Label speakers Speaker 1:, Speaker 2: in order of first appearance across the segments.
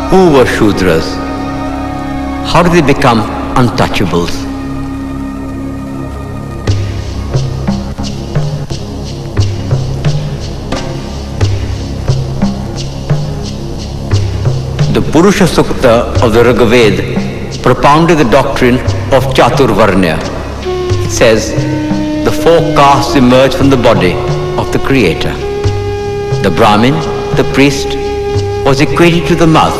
Speaker 1: Who were Shudras? How did they become untouchables? The Purusha Sukta of the Rigveda propounded the doctrine of Chaturvarnya. It says, the four castes emerge from the body of the Creator. The Brahmin, the priest, was equated to the mouth.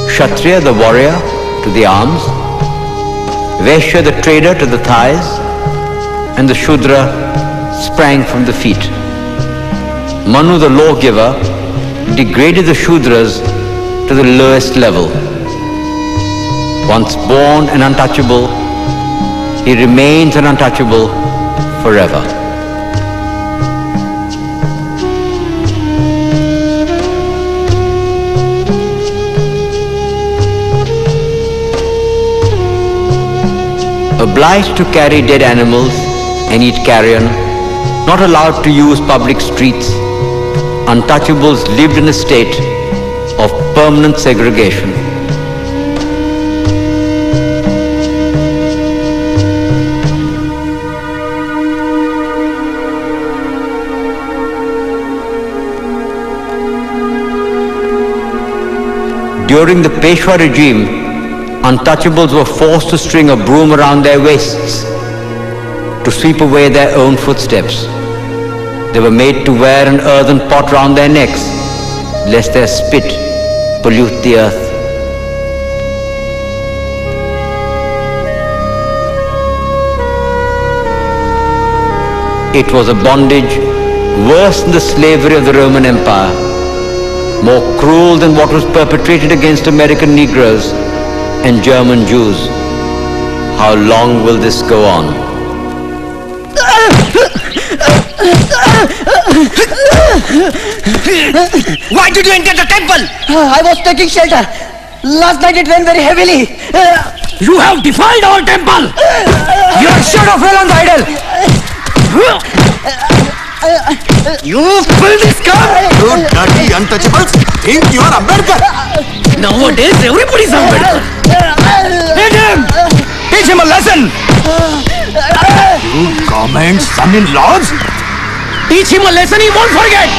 Speaker 1: Kshatriya, the warrior, to the arms. Vaishya, the trader, to the thighs. And the Shudra sprang from the feet. Manu, the lawgiver, degraded the Shudras to the lowest level. Once born and untouchable, he remains an untouchable forever. Obliged to carry dead animals and eat carrion, not allowed to use public streets, untouchables lived in a state of permanent segregation. During the Peshwa regime, untouchables were forced to string a broom around their waists to sweep away their own footsteps. They were made to wear an earthen pot round their necks, lest their spit pollute the earth. It was a bondage worse than the slavery of the Roman Empire, more cruel than what was perpetrated against American Negroes and German Jews. How long will this go on?
Speaker 2: Why did you enter the temple?
Speaker 3: I was taking shelter. Last night it rained very heavily.
Speaker 2: You have defiled our temple!
Speaker 3: Your shadow fell on the idol.
Speaker 2: You filthy scum!
Speaker 4: You dirty untouchables think you are Ambedkar!
Speaker 2: Nowadays everybody's Ambedkar! Hit him! Teach him a lesson!
Speaker 4: You government son-in-laws!
Speaker 2: Teach him a lesson he won't forget!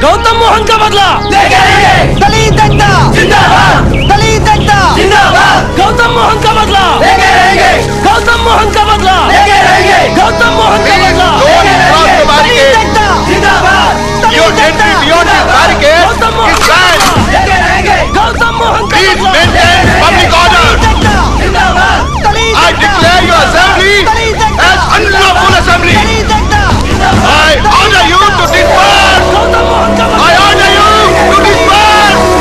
Speaker 2: Gautam Mohan का बदला लेके रहेंगे।
Speaker 3: दलित एकता
Speaker 2: जिंदाबाद।
Speaker 3: दलित एकता
Speaker 2: जिंदाबाद। गौतम मोहन का बदला लेके रहेंगे। गौतम मोहन का बदला लेके रहेंगे। गौतम मोहन का बदला लेके रहेंगे।
Speaker 3: दलित एकता
Speaker 2: जिंदाबाद।
Speaker 4: Your entry beyond this barricade is banned.
Speaker 2: लेके रहेंगे। गौतम मोहन का
Speaker 4: Please
Speaker 2: बदला
Speaker 4: maintain public order.
Speaker 2: जिंदाबाद।
Speaker 4: I declare your assembly as unlawful assembly. I order you to disperse.
Speaker 2: Gautam Mohan का बदला
Speaker 4: I order you to disperse.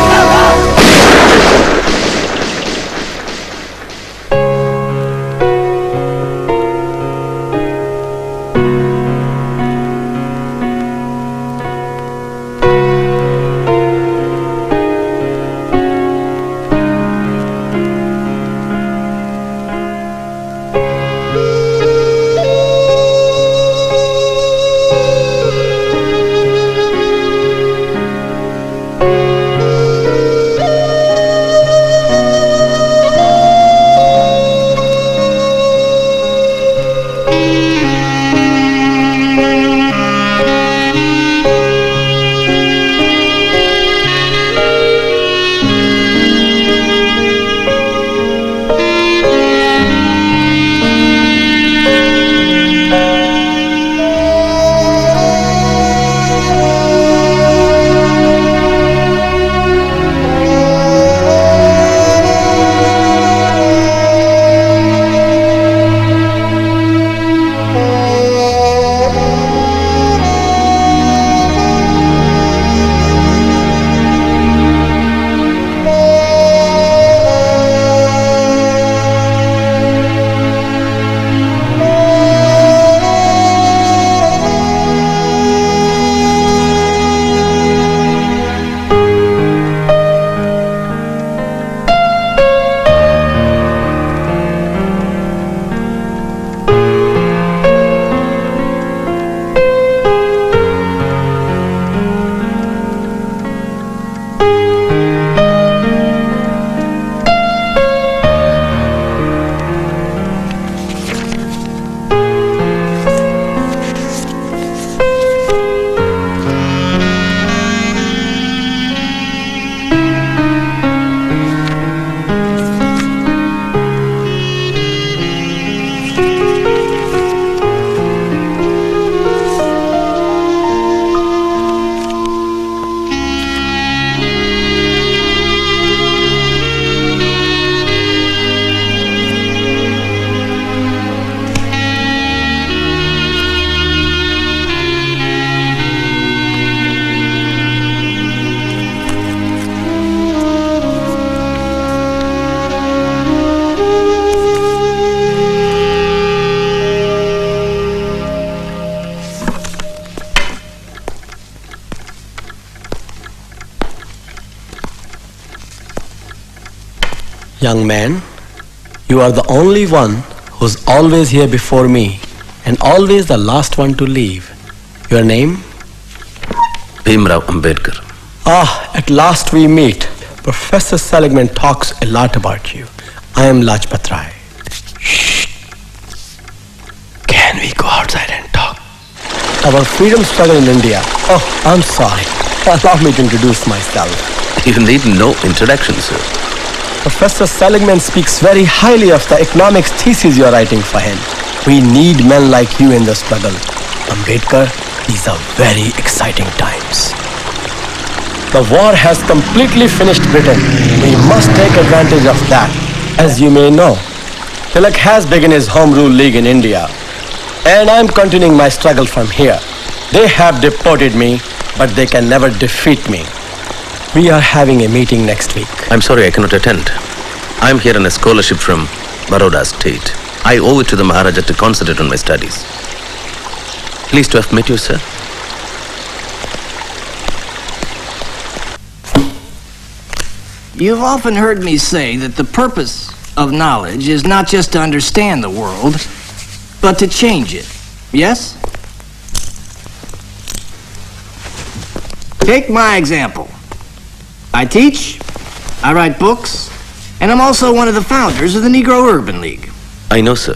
Speaker 5: Young man, you are the only one who's always here before me and always the last one to leave. Your name?
Speaker 6: dr. Ambedkar.
Speaker 5: Ah, at last we meet. Professor Seligman talks a lot about you. I am Lajpat Rai. Shh. Can we go outside and talk? Our freedom struggle in India. Oh, I'm sorry. Allow me to introduce myself.
Speaker 6: You need no introduction, sir.
Speaker 5: Professor Seligman speaks very highly of the economics thesis you are writing for him. We need men like you in the struggle. Ambedkar, these are very exciting times. The war has completely finished Britain. We must take advantage of that. As you may know, Tilak has begun his Home Rule League in India. And I'm continuing my struggle from here. They have deported me, but they can never defeat me. We are having a meeting next week.
Speaker 6: I'm sorry I cannot attend. I'm here on a scholarship from Baroda State. I owe it to the Maharaja to concentrate on my studies. Pleased to have met you, sir.
Speaker 2: You've often heard me say that the purpose of knowledge is not just to understand the world, but to change it. Yes? Take my example. I teach, I write books, and I'm also one of the founders of the Negro Urban League.
Speaker 6: I know, sir.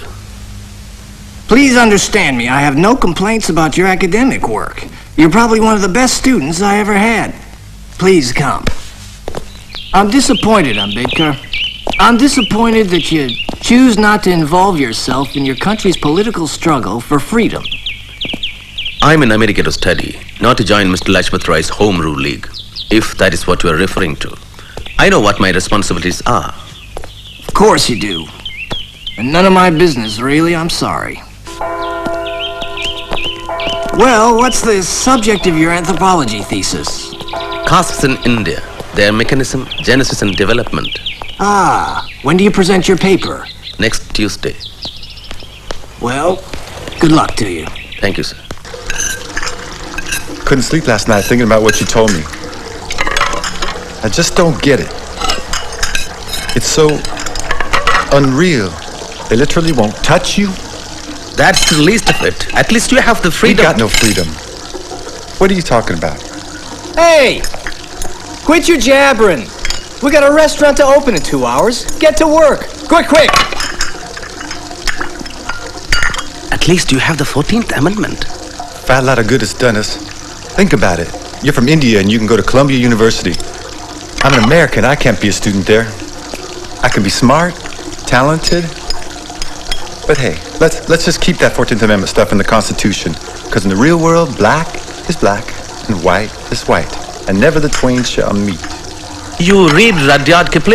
Speaker 2: Please understand me, I have no complaints about your academic work. You're probably one of the best students I ever had. Please come. I'm disappointed, Ambedkar. I'm disappointed that you choose not to involve yourself in your country's political struggle for freedom.
Speaker 6: I'm in America to study, not to join Mr. Lajpat Rai's Home Rule League, if that is what you are referring to. I know what my responsibilities are.
Speaker 2: Of course you do. And none of my business, really, I'm sorry. Well, what's the subject of your anthropology thesis?
Speaker 6: Castes in India, their mechanism, genesis and development.
Speaker 2: Ah, when do you present your paper?
Speaker 6: Next Tuesday.
Speaker 2: Well, good luck to you.
Speaker 6: Thank you, sir.
Speaker 4: Couldn't sleep last night thinking about what you told me. I just don't get it. It's so unreal. They literally won't touch you.
Speaker 6: That's the least of it. At least you have the
Speaker 4: We
Speaker 6: freedom.
Speaker 4: got no freedom. What are you talking about?
Speaker 3: Hey! Quit your jabbering. We got a restaurant to open in 2 hours. Get to work. Quick, quick!
Speaker 6: At least you have the 14th Amendment.
Speaker 4: Fat lot of good it's done us. Think about it. You're from India and you can go to Columbia University. I'm an American. I can't be a student there. I can be smart, talented. But hey, let's just keep that 14th Amendment stuff in the Constitution. Because in the real world, black is black and white is white. And never the twain shall meet.
Speaker 6: You read Rudyard Kipling?